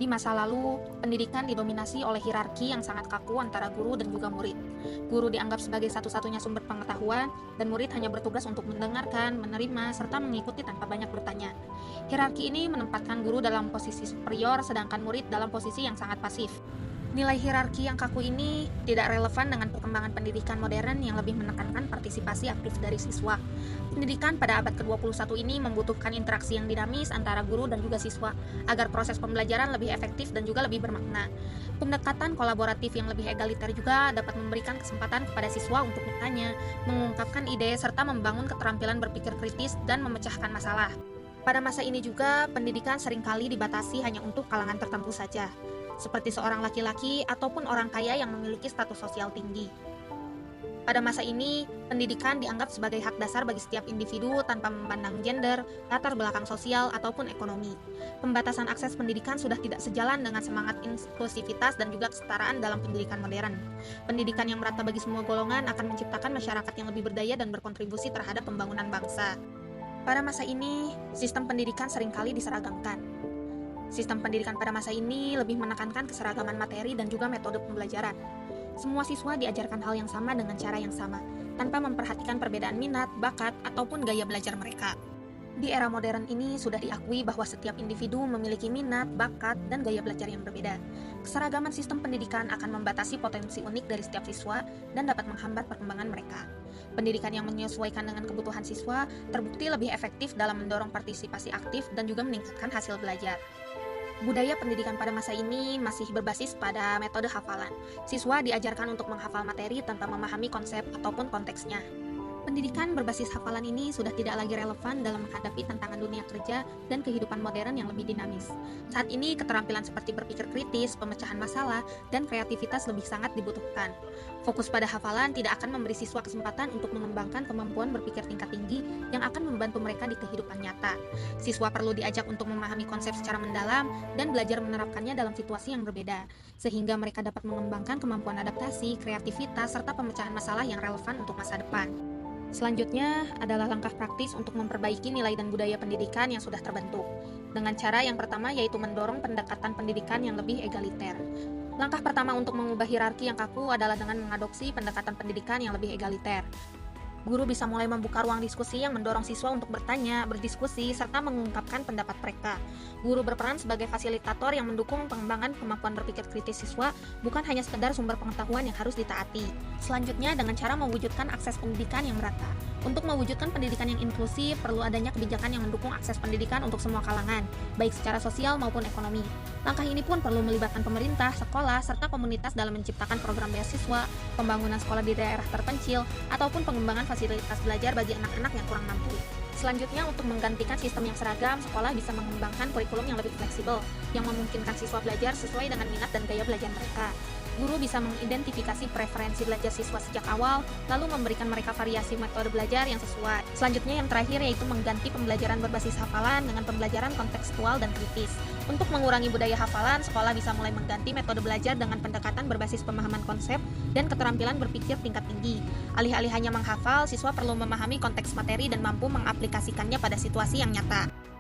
Di masa lalu, pendidikan didominasi oleh hierarki yang sangat kaku antara guru dan juga murid. Guru dianggap sebagai satu-satunya sumber pengetahuan, dan murid hanya bertugas untuk mendengarkan, menerima, serta mengikuti tanpa banyak bertanya. Hierarki ini menempatkan guru dalam posisi superior, sedangkan murid dalam posisi yang sangat pasif. Nilai hierarki yang kaku ini tidak relevan dengan perkembangan pendidikan modern yang lebih menekankan partisipasi aktif dari siswa. Pendidikan pada abad ke-21 ini membutuhkan interaksi yang dinamis antara guru dan juga siswa agar proses pembelajaran lebih efektif dan juga lebih bermakna. Pendekatan kolaboratif yang lebih egaliter juga dapat memberikan kesempatan kepada siswa untuk bertanya, mengungkapkan ide, serta membangun keterampilan berpikir kritis dan memecahkan masalah. Pada masa ini juga, pendidikan seringkali dibatasi hanya untuk kalangan tertentu saja, seperti seorang laki-laki ataupun orang kaya yang memiliki status sosial tinggi. Pada masa ini, pendidikan dianggap sebagai hak dasar bagi setiap individu tanpa memandang gender, latar belakang sosial, ataupun ekonomi. Pembatasan akses pendidikan sudah tidak sejalan dengan semangat inklusivitas dan juga kesetaraan dalam pendidikan modern. Pendidikan yang merata bagi semua golongan akan menciptakan masyarakat yang lebih berdaya dan berkontribusi terhadap pembangunan bangsa. Pada masa ini, sistem pendidikan seringkali diseragamkan. Sistem pendidikan pada masa ini lebih menekankan keseragaman materi dan juga metode pembelajaran. Semua siswa diajarkan hal yang sama dengan cara yang sama, tanpa memperhatikan perbedaan minat, bakat, ataupun gaya belajar mereka. Di era modern ini sudah diakui bahwa setiap individu memiliki minat, bakat, dan gaya belajar yang berbeda. Keseragaman sistem pendidikan akan membatasi potensi unik dari setiap siswa dan dapat menghambat perkembangan mereka. Pendidikan yang menyesuaikan dengan kebutuhan siswa terbukti lebih efektif dalam mendorong partisipasi aktif dan juga meningkatkan hasil belajar. Budaya pendidikan pada masa ini masih berbasis pada metode hafalan. Siswa diajarkan untuk menghafal materi tanpa memahami konsep ataupun konteksnya. Pendidikan berbasis hafalan ini sudah tidak lagi relevan dalam menghadapi tantangan dunia kerja dan kehidupan modern yang lebih dinamis. Saat ini, keterampilan seperti berpikir kritis, pemecahan masalah, dan kreativitas lebih sangat dibutuhkan. Fokus pada hafalan tidak akan memberi siswa kesempatan untuk mengembangkan kemampuan berpikir tingkat tinggi yang akan membantu mereka di kehidupan nyata. Siswa perlu diajak untuk memahami konsep secara mendalam dan belajar menerapkannya dalam situasi yang berbeda, sehingga mereka dapat mengembangkan kemampuan adaptasi, kreativitas, serta pemecahan masalah yang relevan untuk masa depan. Selanjutnya adalah langkah praktis untuk memperbaiki nilai dan budaya pendidikan yang sudah terbentuk. Dengan cara yang pertama yaitu mendorong pendekatan pendidikan yang lebih egaliter. Langkah pertama untuk mengubah hierarki yang kaku adalah dengan mengadopsi pendekatan pendidikan yang lebih egaliter. Guru bisa mulai membuka ruang diskusi yang mendorong siswa untuk bertanya, berdiskusi, serta mengungkapkan pendapat mereka. Guru berperan sebagai fasilitator yang mendukung pengembangan kemampuan berpikir kritis siswa, bukan hanya sekedar sumber pengetahuan yang harus ditaati. Selanjutnya, dengan cara mewujudkan akses pendidikan yang merata. Untuk mewujudkan pendidikan yang inklusif, perlu adanya kebijakan yang mendukung akses pendidikan untuk semua kalangan, baik secara sosial maupun ekonomi. Langkah ini pun perlu melibatkan pemerintah, sekolah, serta komunitas dalam menciptakan program beasiswa, pembangunan sekolah di daerah terpencil, ataupun pengembangan fasilitas belajar bagi anak-anak yang kurang mampu. Selanjutnya, untuk menggantikan sistem yang seragam, sekolah bisa mengembangkan kurikulum yang lebih fleksibel, yang memungkinkan siswa belajar sesuai dengan minat dan gaya belajar mereka. Guru bisa mengidentifikasi preferensi belajar siswa sejak awal, lalu memberikan mereka variasi metode belajar yang sesuai. Selanjutnya, yang terakhir yaitu mengganti pembelajaran berbasis hafalan dengan pembelajaran kontekstual dan kritis. Untuk mengurangi budaya hafalan, sekolah bisa mulai mengganti metode belajar dengan pendekatan berbasis pemahaman konsep dan keterampilan berpikir tingkat tinggi. Alih-alih hanya menghafal, siswa perlu memahami konteks materi dan mampu mengaplikasikannya pada situasi yang nyata.